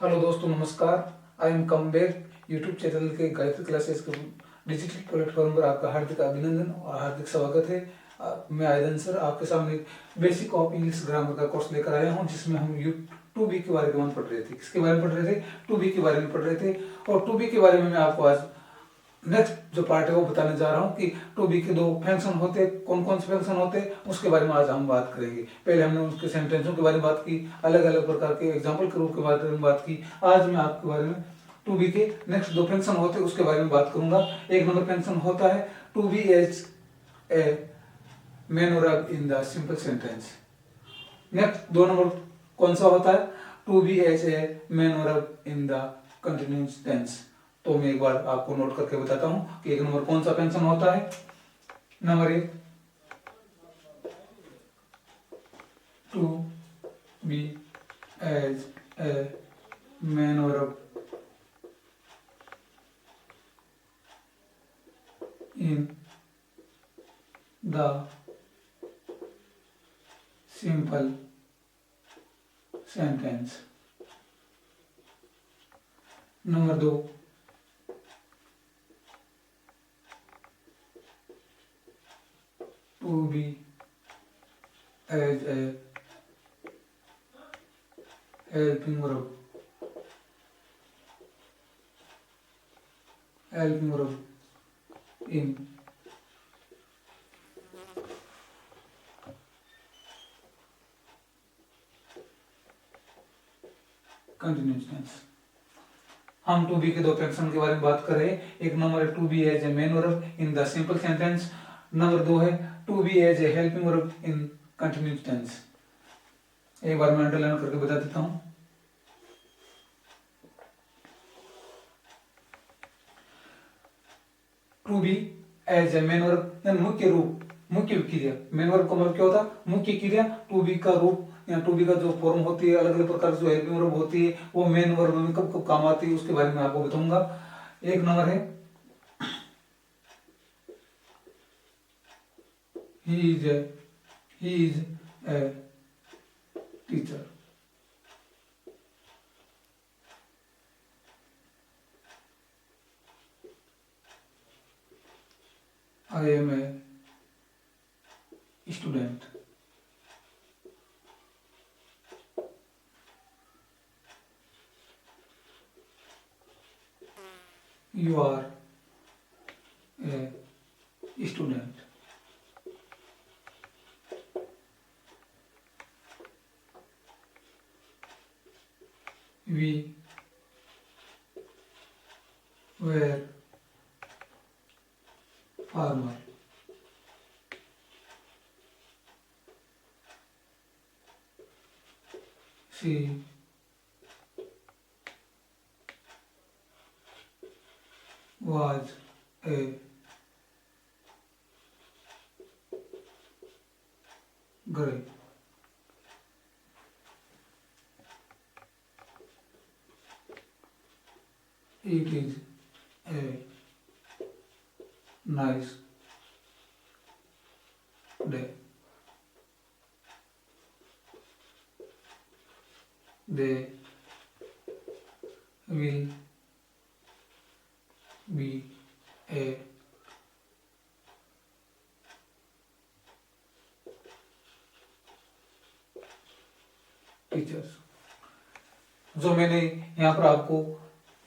Hello दोस्तों, नमस्कार। I am come back YouTube channel के गायत्री क्लासेस के डिजिटल प्लेटफॉर्म पर आपका हार्दिक अभिनंदन और हार्दिक स्वागत है। मैं आयदन सर आपके सामने बेसिक ऑफ इंग्लिश ग्रामर का कोर्स लेकर आया हूं, जिसमें हम यू टू बी के बारे में पढ़ रहे थे। किसके बारे में पढ़ रहे थे? टू बी के बारे में पढ़ रहे थे। और टू बी के बारे में मैं आपको आज नेक्स्ट जो पार्ट है वो बताने जा रहा हूँ कि टू बी के दो फंक्शन होते, कौन कौन से फंक्शन होते, उसके बारे में आज हम बात करेंगे। पहले हमने उसके सेंटेंसों के बारे में बात की, अलग अलग प्रकार के एग्जाम्पल के रूप के बारे में बात की। आज मैं आपके बारे में टू बी के नेक्स्ट दो फंक्शन होते उसके बारे में बात करूंगा। एक नंबर फंक्शन होता है to be as a main और verb in the simple sentence. Next दो नंबर कौन सा होता है? To be as a main और verb in the continuous tense. तो मैं एक बार आपको नोट करके बताता हूं कि एक नंबर कौन सा फंक्शन होता है। नंबर एक, to be as a main और verb in the simple sentence. Number दो, to be as a helping verb in continuous tense. हम टू बी के दो फंक्शन के बारे में बात कर रहे हैं। एक नंबर है to be as a main verb in the simple sentence. Number दो है to be as a helping verb in continuous tense. एक बार मैं अंडरलाइन करके बता देता हूं। To be as a main verb यानी मुख्य रूप, मुख्य क्रिया। मेन वर्ब का मतलब क्या होता है? मुख्य क्रिया। टू बी का रूप या टू बी का जो फॉर्म होती है, अलग अलग प्रकार की जो हेल्पिंग वर्ब होती है, वो मेन वर्ब में कब कब काम आती है उसके बारे में आपको बताऊंगा। एक नंबर है he is a teacher. I am a student. You are a student. We were farmer. She was a girl. It is a nice day. They will be a teachers. जो मैंने यहाँ पर आपको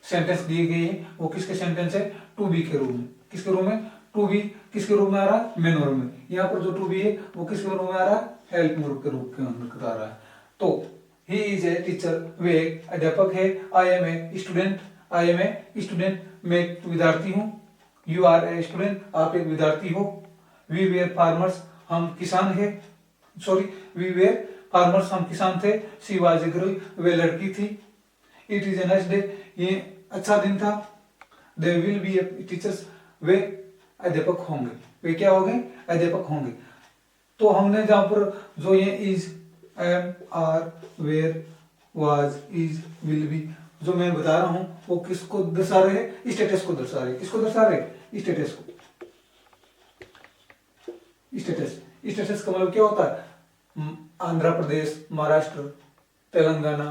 सेंटेंस दिए गए हैं वो किसके सेंटेंस है? टू बी के रूप में। किसके रूप में? टू बी किसके रूप में आ रहा है? मेन वर्ब में। यहाँ पर जो टू बी है वो किसके रूप में आ रहा है? हेल्प वर्ब के रूप के अंदर आ रहा है। तो ही इज ए टीचर, वे अध्यापक है। I am a student, I am a student, मैं एक विद्यार्थी हूँ। यू आर ए स्टूडेंट, आप एक विद्यार्थी हो। वी वेयर फार्मर्स, हम किसान है। सॉरी, वी वेयर फार्मर्स, हम किसान थे। शी वाज ए गर्ल, वे लड़की थी। It is a nice day, ये अच्छा दिन था। They will be a teachers, वे अध्यापक होंगे। वे क्या होंगे? अध्यापक होंगे। तो हमने जहां पर जो ये is, am, are, were, was, is, will be जो मैं बता रहा हूं वो किसको दर्शा रहे हैं? स्टेटस को दर्शा रहे हैं। किसको दर्शा रहे हैं? स्टेटस को। स्टेटस, स्टेटस का मतलब क्या होता है? आंध्र प्रदेश, महाराष्ट्र, तेलंगाना,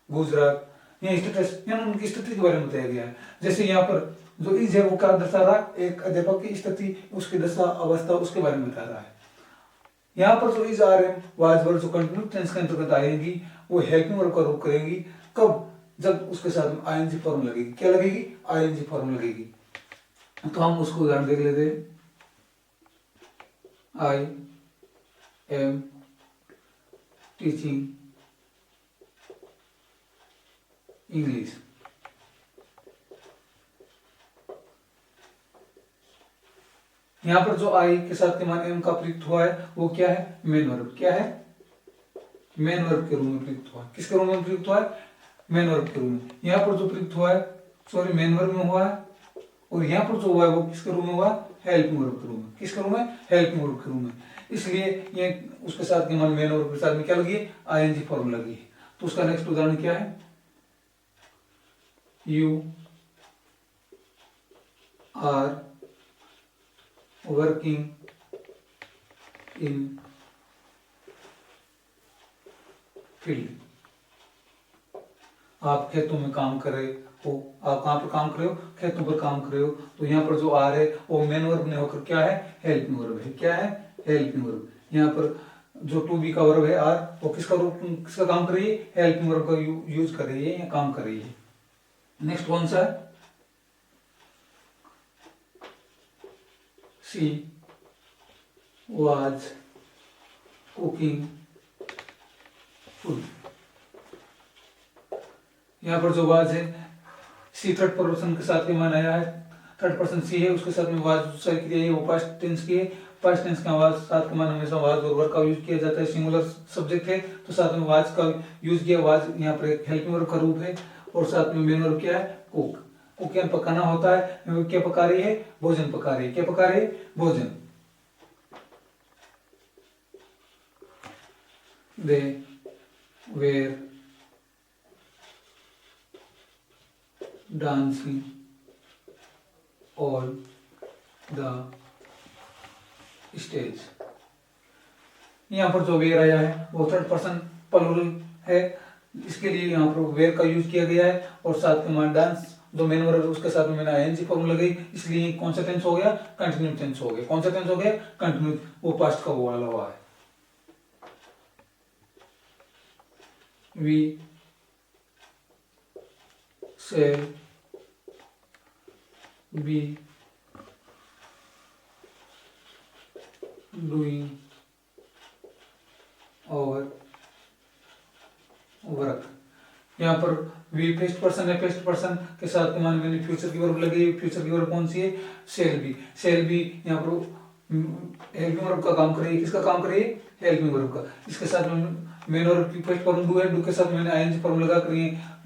गुजरात, यहाँ स्टेटस यानी उनकी स्थिति के बारे में बताया गया है। जैसे यहाँ पर जो इज है वो क्या दर्शा रहा है, एक अध्यापक की स्थिति, उसकी दशा अवस्था, उसके बारे में बता रहा है। यहाँ पर जो is are am was word जो कंटिन्यूस टेंस के अंतर्गत आएंगी वो हेल्पिंग वर्ब का रूप करेंगी। कब? जब उसके साथ में आईएनजी फॉर्म लगेगी। क्या लगेगी? आईएनजी फॉर्म लगेगी। तो हम उसको उदाहरण देख लेते हैं। I am teaching English. यहां पर जो आई के साथ के मान एम का प्रयुक्त हुआ है वो क्या है? Main verb. क्या है? मेन वर्ब के रूप में प्रयुक्त हुआ है। किसके रूप में प्रयुक्त हुआ है? मेन वर्ब के रूप में। यहाँ पर जो प्रयुक्त हुआ है, सॉरी, मेन वर्ब में हुआ है, और यहाँ पर जो हुआ है वो किसके रूप में हुआ? हेल्पिंग वर्ब के रूप में। किसके रूप में? हेल्पिंग वर्ब के रूप में। इसलिए ये उसके साथ के मान मेन वर्ब के साथ में क्या लगी है? आईएनजी फॉर्म लगी है। तो उसका नेक्स्ट उदाहरण क्या है? You are working in field. आप खेतों में काम कर रहे हो। आप कहाँ पर काम कर रहे हो? खेतों पर काम कर रहे हो। तो यहाँ पर जो आर है वो मेन वर्ब नहीं होकर क्या है? हेल्पिंग वर्ब है। क्या है? Helping verb. यहाँ पर जो टू बी का वर्ब है आर, वो किसका रूप, किसका काम कर रही है? हेल्पिंग वर्ब का यूज कर रही है या काम कर रही है। नेक्स्ट कौन सा है? She was cooking food. यहाँ पर जो वाज है सी थर्ड पर्सन के साथ में मान आया है। थर्ड पर्सन सी है, उसके साथ में वाज दूसरी क्रिया है, वो पास्ट टेंस की है। पास्ट टेंस का वाज साथ के मान हमेशा वाज और वर्ब का यूज किया जाता है। सिंगुलर सब्जेक्ट है तो साथ में वाज का यूज किया। वाज यहाँ पर एक हेल्पिंग वर्ब का रूप है, और साथ में मेन वर्ब क्या है? कुक। कुक यानी पकाना होता है। क्या पका रही है? भोजन पका रही है। क्या पका रही है? भोजन। They were dancing on the stage. यहाँ पर जो वेयर आया है वो थर्ड पर्सन प्लूरल है, इसके लिए यहाँ पर वेयर का यूज किया गया है। और साथ में मान डांस जो मेन वर्ब है उसके साथ में मैंने आईएनजी फॉर्म लगाई, इसलिए कौन सा टेंस हो गया? कंटिन्यू टेंस हो गया। कौन सा टेंस हो गया? कंटिन्यू। वो पास्ट का वो वाला हुआ है। We shall be doing our work। यहाँ पर वी फर्स्ट पर्सन है, फर्स्ट पर्सन के साथ मान मैंने फ्यूचर की वर्ब लगी। फ्यूचर की वर्ब कौन सी है? Shall be. शेल बी यहाँ पर हेल्पिंग वर्ब का काम करेगी। किसका काम करेगी? हेल्पिंग वर्ब का। इसके साथ में मेन वर्ब की फर्स्ट फॉर्म डू है, डू के साथ मैंने आईएनजी फॉर्म लगा कर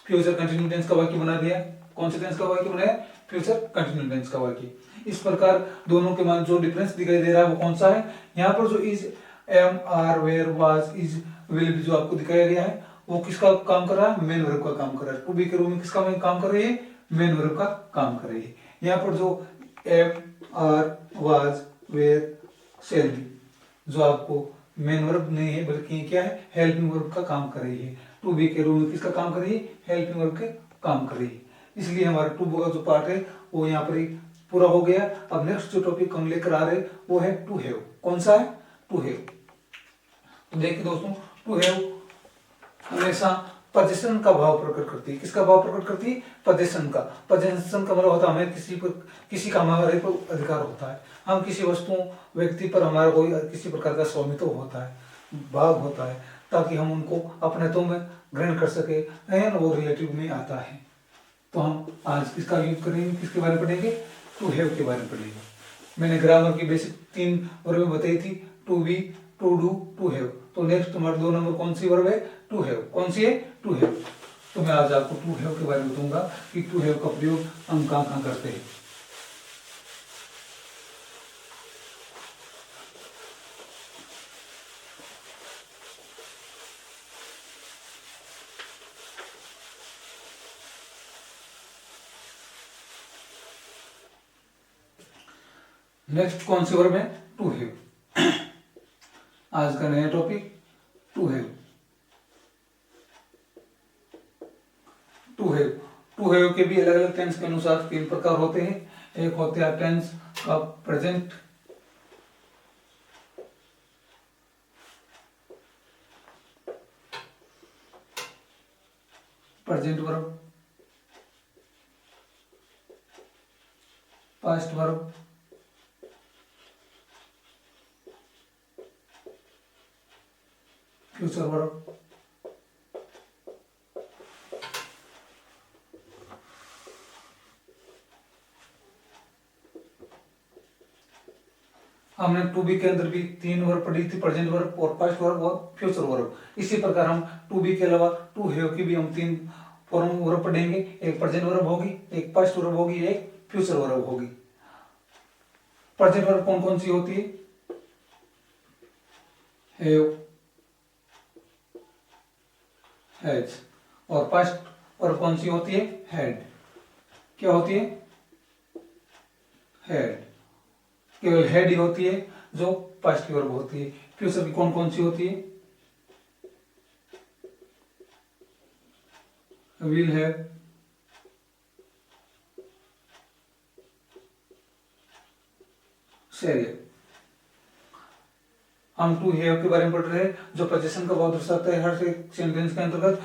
फ्यूचर कंटिन्यू टेंस का वाक्य बना दिया। कौन से टेंस का वाक्य बनाया? फ्यूचर कंटिन्यू टेंस का वाक्य। इस प्रकार दोनों के मान जो डिफरेंस दिखाई दे रहा है वो कौन सा है? यहाँ पर जो is, am, are, were, was, is, will भी जो आपको दिखाया गया है वो किसका काम कर रहा है? मेन वर्ब का काम कर रहा है। टू बी के रूप में किसका काम कर रही है? मेन वर्ब का काम कर रही है। यहाँ पर जो am, are, was, were, shall be जो आपको मेन वर्ब नहीं है बल्कि क्या है? हेल्पिंग वर्ब का काम कर रही है। टू बी के रूप में किसका काम कर रही है? हेल्पिंग वर्ब के काम कर रही है। इसलिए हमारा टू बी का जो पार्ट है वो यहाँ पर ही पूरा हो गया। अब नेक्स्ट जो टॉपिक हम लेकर आ रहे हैं वो है टू हैव। कौन सा है? To have. तो देखिए दोस्तों, टू हैव हमेशा पोजीशन का भाव प्रकट करती है। किसका भाव प्रकट करती है? पोजीशन का। पोजीशन का मतलब होता है हमें किसी का हमारे पर अधिकार होता है। हम किसी वस्तु व्यक्ति पर हमारा कोई किसी प्रकार का स्वामित्व होता है, भाग होता है, ताकि हम उनको अपनेत्व में ग्रहण कर सके। एंड वो रिलेटिव में आता है। तो हम आज किसका यूज करेंगे? किसके बारे में पढ़ेंगे? टू हैव के बारे में पढ़ेंगे। मैंने ग्रामर की बेसिक 3 वर्ब बताई थी, to be, to do, to have. तो नेक्स्ट तुम्हारा 2 नंबर कौन सी वर्ब है? To have. कौन सी है? To have. तो मैं आज आपको टू हैव के बारे में बताऊंगा कि टू हैव का प्रयोग हम कहाँ कहाँ करते हैं। नेक्स्ट कौन सी वर्ब है? To have. आज का नया topic to have. To have के भी अलग अलग टेंस के अनुसार 3 प्रकार होते हैं। एक होते हैं टेंस का present, present verb, past verb, future verb. हमने टू बी के अंदर भी 3 वर्ब पढ़ी थी, प्रेजेंट वर्ब और पास्ट वर्ब और फ्यूचर वर्ब। इसी प्रकार हम टू बी के अलावा टू हैव की भी हम 3 फॉर्म वर्ब पढ़ेंगे। एक प्रेजेंट वर्ब होगी, एक पास्ट वर्ब होगी, एक फ्यूचर वर्ब होगी। प्रेजेंट वर्ब कौन कौन सी होती है? Have, has. और पास्ट वर्ब कौन सी होती है? हैड। क्या होती है? हैड। केवल हैड ही होती है जो पास्ट की वर्ब होती है। फ्यूचर की कौन कौन सी होती है? Will have, shall have. हम टू हैव के बारे में पढ़ रहे हैं जो पोजीशन का भाव दर्शाता है हर एक सेंटेंस के अंतर्गत।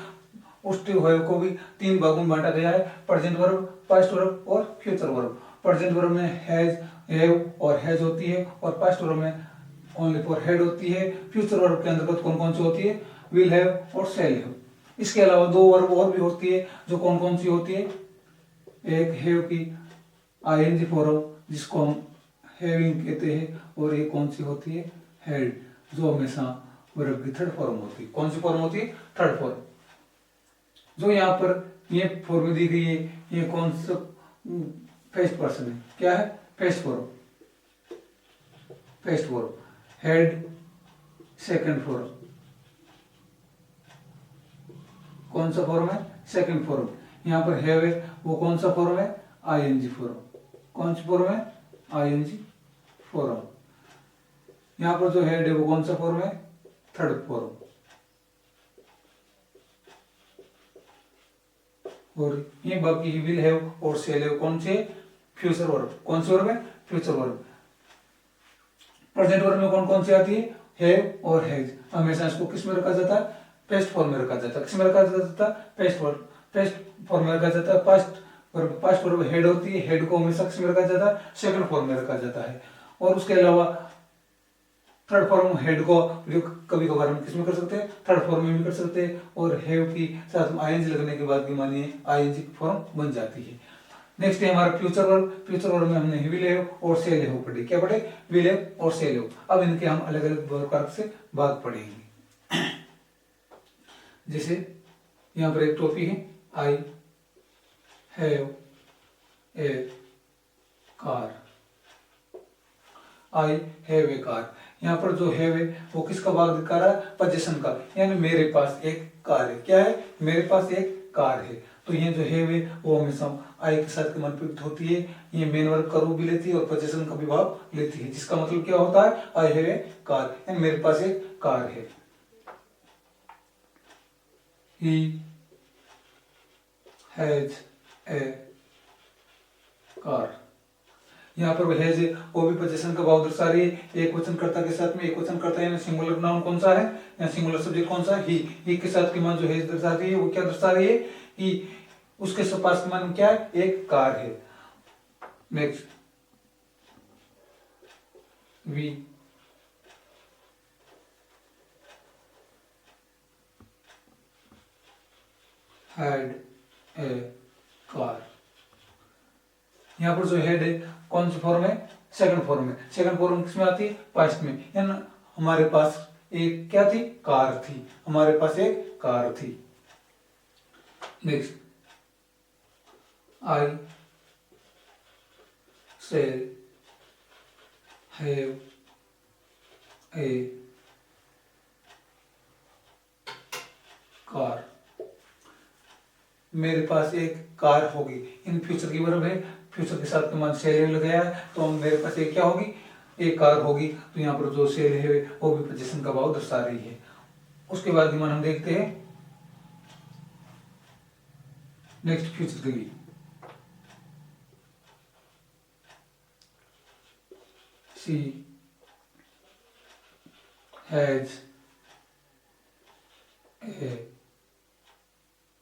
उस टू हैव को भी 3 भागों में बांटा गया है, प्रेजेंट वर्ब, पास्ट वर्ब और फ्यूचर वर्ब। प्रेजेंट वर्ब में हैज, हैव और हैज होती है और पास्ट वर्ब में ओनली फॉर हैड होती है। फ्यूचर वर्ब के अंतर्गत कौन कौन सी होती है? विल हैव और शैल हैव। इसके अलावा 2 वर्ब और भी होती है जो कौन कौन सी होती है? एक हैव की आईएनजी फॉर्म जिसको हम हैविंग कहते हैं, और ये कौन सी होती है? हैड, जो हमेशा वर्ब की थर्ड फॉर्म होती है। कौन सी फॉर्म होती है? Third form. जो यहाँ पर ये फॉर्म दी गई है ये कौन सा फर्स्ट पर्सन है? क्या है? First form, first form. Had second form. कौन सा फॉर्म है? Second form. यहाँ पर हैव है वो कौन सा फॉर्म है? ING form. कौन सी फॉर्म है? ING form. यहाँ पर जो हेड है वो कौन सा फॉर्म है? Third form. और ये बाकी विल हैव और शैल हैव कौन से? Future verb. कौन से वर्ब है? Future verb. प्रेजेंट वर्ब में कौन कौन सी आती है? हैव और हैज। हमेशा इसको किस में रखा जाता है? पेस्ट फॉर्म में रखा जाता है। किस में रखा जाता है? पेस्ट वर्ब, पेस्ट फॉर्म में रखा जाता है। पास्ट वर्ब हेड होती है, हेड को हमेशा किस में रखा जाता है? सेकंड फॉर्म में रखा जाता है। और उसके अलावा थर्ड फॉर्म हेड को कभी कभार हम किस में कर सकते हैं? थर्ड फॉर्म में भी कर सकते हैं। और हैव की साथ में आईएनजी लगने के बाद भी मानिए आईएनजी की फॉर्म बन जाती है। नेक्स्ट है हमारा फ्यूचर वर्ब। फ्यूचर वर्ब में हमने विल हैव और शैल हैव पढ़ी। क्या पढ़े? विल हैव और शैल हैव। अब इनके हम अलग अलग प्रकार से भाग पढ़ेंगे। जैसे यहाँ पर एक टॉपिक है, I have a car. I have a car. यहाँ पर जो हैव है वो किसका भाग दिखा रहा है? पोजीशन का, यानी मेरे पास एक कार है। क्या है? मेरे पास एक कार है। तो ये जो हैव है वो हमेशा आई के साथ मनप्रयुक्त होती है। ये मेन वर्ब का रूप भी लेती है और पोजीशन का भी भाव लेती है, जिसका मतलब क्या होता है? आई हैव ए कार, यानी मेरे पास एक कार है। He has a car। यहाँ पर हैज है वो भी पोजीशन का भाव दर्शा रही है। एक वचन कर्ता के साथ में एक वचन कर्ता यानी सिंगुलर नाउन कौन सा है? या सिंगुलर सब्जेक्ट कौन सा है? ही के साथ की मान जो हैज दर्शा रही है वो क्या दर्शा रही है? ही। उसके पास की मान क्या है? एक कार है। Next, we had a car. यहाँ पर जो हेड है कौन सी फॉर्म है? सेकंड फॉर्म में। सेकंड फॉर्म किसमें आती है? पास्ट में। यानी हमारे पास एक क्या थी? कार थी। हमारे पास एक कार थी। Next, I shall have a car. मेरे पास एक कार होगी। इन फ्यूचर की वर्ब है, फ्यूचर के साथ मान शेल लग गया है तो मेरे पास एक क्या होगी? एक कार होगी। तो यहाँ पर जो शेल है वो भी पोजीशन का भाव दर्शा रही है। उसके बाद मान हम देखते हैं नेक्स्ट फ्यूचर के लिए, शी हैज ए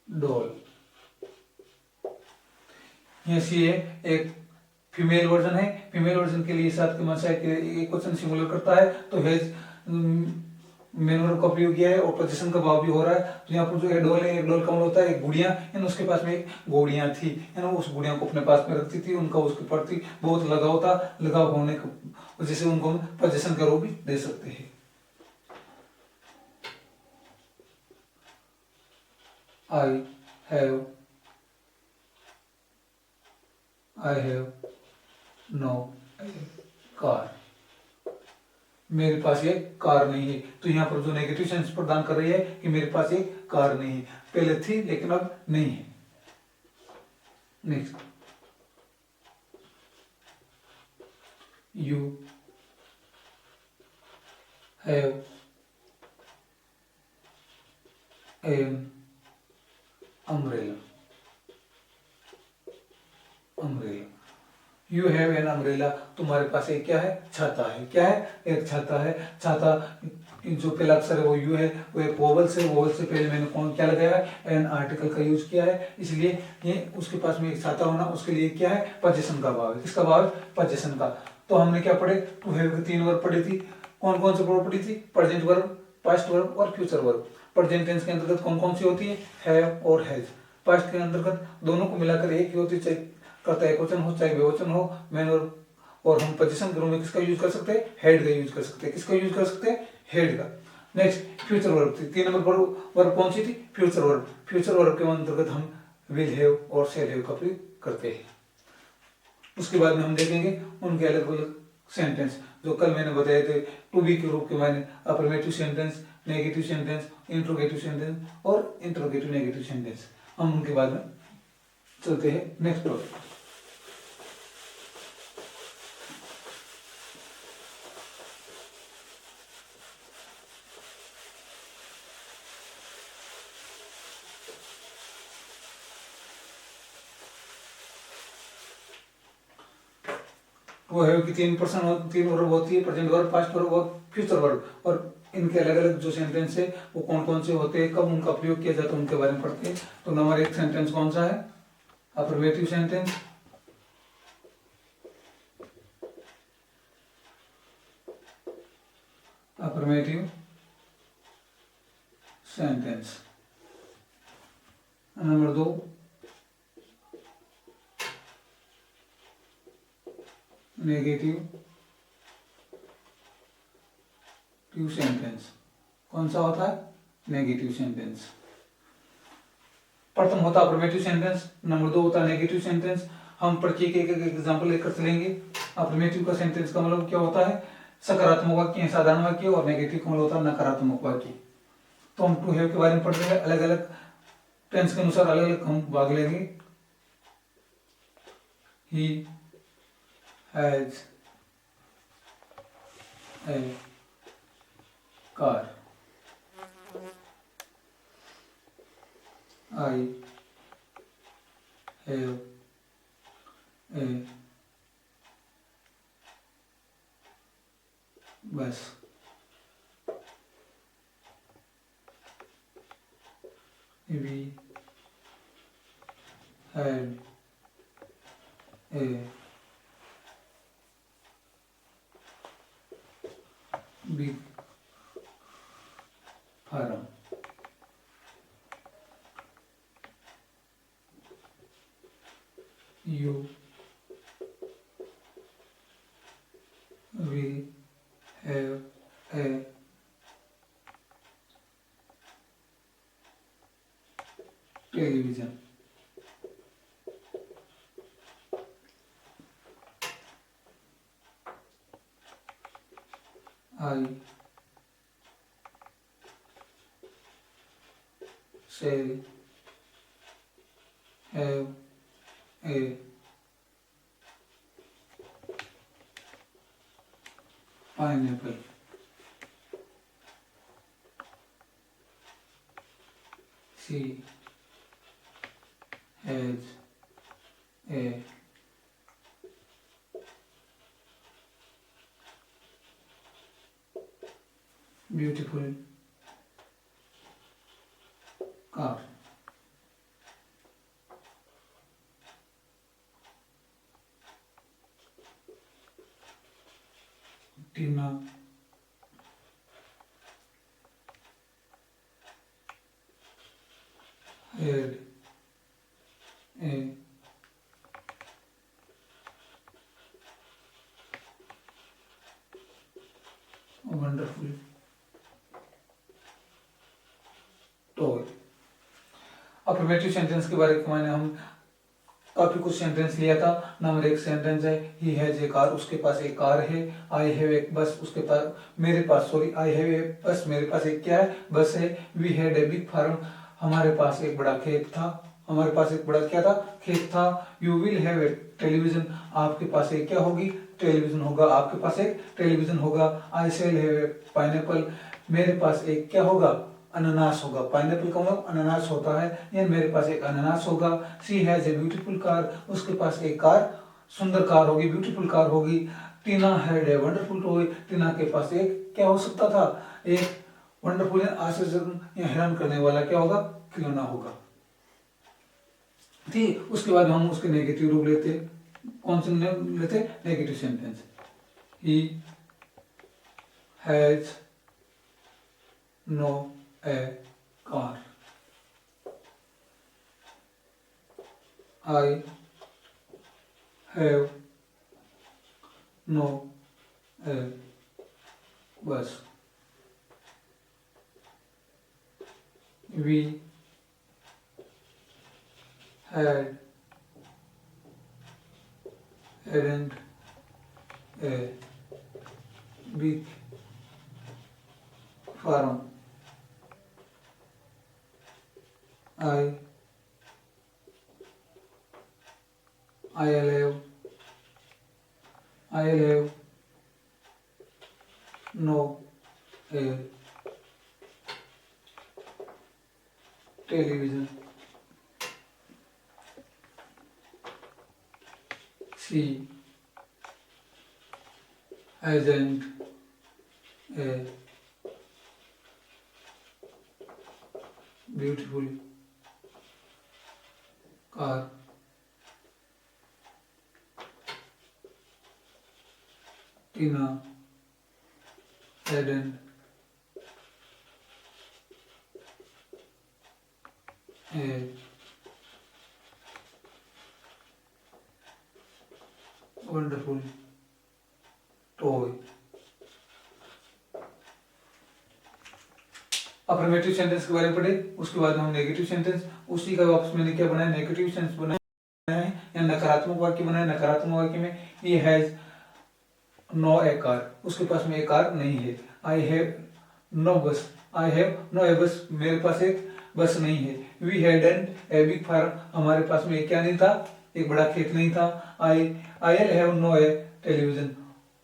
डॉल। ये सी है एक फीमेल वर्जन है। फीमेल वर्जन के लिए साथ के मसा एक क्वेश्चन सिमुलर करता है, तो हैज मेन वर्ब का प्रयोग किया है और पोजीशन का भाव भी हो रहा है। तो यहाँ पर जो एक डॉल है, एक डॉल का मतलब होता है एक गुड़िया, यानी उसके पास में एक गुड़िया थी, यानी उस गुड़िया को अपने पास में रखती थी, उनका उसके प्रति बहुत लगाव था। लगाव होने की वजह से उनको हम पोजीशन का रूप भी दे सकते हैं। I have no car. मेरे पास ये कार नहीं है। तो यहाँ पर जो नेगेटिव सेंस प्रदान कर रही है कि मेरे पास एक कार नहीं है, पहले थी लेकिन अब नहीं है। Next, you have an umbrella. Umbrella, you have an umbrella, तुम्हारे पास एक क्या है, छाता है। क्या है, एक छाता है। छाता जो पहला अक्षर है वो यू है, वो एक वोवल से, वोवल से पहले मैंने कौन क्या लगाया है, एन आर्टिकल का यूज किया है, इसलिए ये उसके पास में एक छाता होना, उसके लिए क्या है, पोजीशन का भाव है। किसका भाव है, पोजीशन का। तो हमने क्या पढ़े, टू हैव की 3 वर्ब पढ़ी थी। कौन कौन से वर्ब पढ़ी थी, प्रेजेंट वर्ब, पास्ट वर्ब और फ्यूचर वर्ब। प्रेजेंट टेंस के अंतर्गत कौन कौन सी होती है, हैव और हैज। पास्ट के अंतर्गत दोनों को मिलाकर एक ही होती है, चाहे करता है क्वेश्चन हो चाहे विवचन हो, मैन और हम पोजीशन के रूप में किसका यूज कर सकते हैं, हेड का यूज कर सकते हैं। किसका यूज कर सकते हैं, हेड का। नेक्स्ट, फ्यूचर वर्ब थी। 3 नंबर वर्ब कौन सी थी, फ्यूचर वर्ब। फ्यूचर वर्ब के अंतर्गत हम विल हैव और शैल हैव का प्रयोग करते हैं। उसके बाद में हम देखेंगे उनके अलग अलग सेंटेंस, जो कल मैंने बताए थे। टू बी के रूप के माने affirmative sentence, negative sentence, interrogative sentence और इंट्रोगेटिव नेगेटिव सेंटेंस। हम उनके बाद में चलते हैं नेक्स्ट टॉपिक। वो है कि 3 वर्ब होती है, प्रेजेंट वर्ब, पास्ट वर्ब और फ्यूचर वर्ब। और इनके अलग अलग जो सेंटेंस है वो कौन कौन से होते हैं, कब उनका प्रयोग किया जाता है, उनके बारे में पढ़ते हैं। तो नंबर 1 सेंटेंस कौन सा है, affirmative sentence. Affirmative sentence. Number 2 negative sentence. कौन सा होता है, नेगेटिव सेंटेंस। प्रथम होता अफर्मेटिव सेंटेंस, नंबर 2 होता नेगेटिव सेंटेंस। हम पढ़ के एक एग्जांपल लेकर चलेंगे। अफर्मेटिव का सेंटेंस का मतलब क्या होता है, सकारात्मक वाक्य, साधारण वाक्य, और नेगेटिव का मतलब होता है नकारात्मक वाक्य। तो हम टू हैव के बारे में पढ़ रहे हैं, अलग अलग टेंस के अनुसार अलग अलग हम भाग लेंगे। He has a car, I have a बस, we had a big farm. You will have a television. I shall have a pineapple. She has a beautiful car. Tina had a wonderful toy। Affirmative sentence के बारे में हम काफी कुछ sentence लिया था। Number 1 sentence है ही हैज ए कार, उसके पास एक कार है। आई हैव एक बस, उसके पास मेरे पास सॉरी आई हैव ए बस, मेरे पास एक क्या है, बस है। We had a big farm, हमारे पास एक बड़ा खेत था। हमारे पास एक बड़ा क्या था, खेत था। You will have a television, आपके पास एक क्या होगी, टेलीविजन होगा। आपके पास एक टेलीविजन होगा। आई शैल हैव ए पाइनएप्पल, मेरे पास एक क्या होगा, अनानास होगा। पाइनएप्पल का मतलब अनानास होता है, या मेरे पास एक अनानास होगा। She has a beautiful car, उसके पास एक कार, सुंदर कार होगी, ब्यूटीफुल कार होगी। टीना हैड ए वंडरफुल टॉय, टीना के पास एक क्या हो सकता था, एक वंडरफुल आश्चर्य या हैरान करने वाला क्या होगा, खिलौना होगा। ठीक, उसके बाद हम उसके नेगेटिव रूप लेते। कौन से लेते, negative sentence. He has no a car, I have no a bus, we hadn't a big farm, I'll have no a television, she hasn't a beautiful car, Tina hadn't a wonderful toy। Affirmative sentence के बारे में पढ़े, उसके बाद हम negative sentence, उसी का वापस मैंने क्या बनाया, नेगेटिव सेंटेंस बनाया है या नकारात्मक वाक्य बनाया। नकारात्मक वाक्य में he has no a car, उसके पास में एक कार नहीं है। आई हैव नो बस, आई हैव नो ए बस, मेरे पास एक बस नहीं है। We hadn't a big farm, हमारे पास में क्या नहीं था, एक बड़ा खेत नहीं था। I'll have no a television,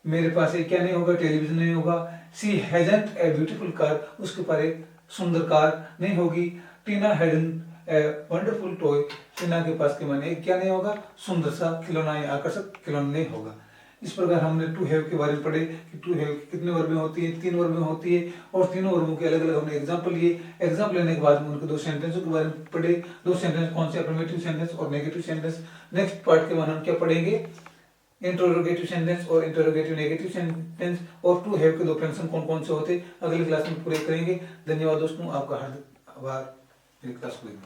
मेरे पास एक क्या नहीं होगा, टेलीविजन नहीं होगा। She hasn't a beautiful car, उसके पास एक सुंदर कार नहीं होगी। टीना हैडंट ए वंडरफुल टॉय, टीना के पास के माने एक क्या नहीं होगा, सुंदर सा खिलौना या आकर्षक खिलौना नहीं होगा। इस प्रकार हमने टू हैव के बारे में पढ़े कि टू हैव कितने वर्ब में होती है, 3 वर्ब में होती है, और तीनों वर्बों के अलग अलग हमने एग्जांपल लिए। एग्जांपल लेने के बाद में उनके 2 सेंटेंसों के बारे में पढ़े। 2 सेंटेंस कौन से, अफर्मेटिव सेंटेंस और नेगेटिव सेंटेंस। नेक्स्ट पार्ट के बाद हम क्या पढ़ेंगे, इंटरोगेटिव सेंटेंस और इंटरोगेटिव नेगेटिव सेंटेंस और टू हैव के 2 फंक्शन कौन कौन से होते, अगली क्लास में पूरे करेंगे। धन्यवाद दोस्तों, आपका हार्दिक आभार मेरी क्लास को देखने के लिए।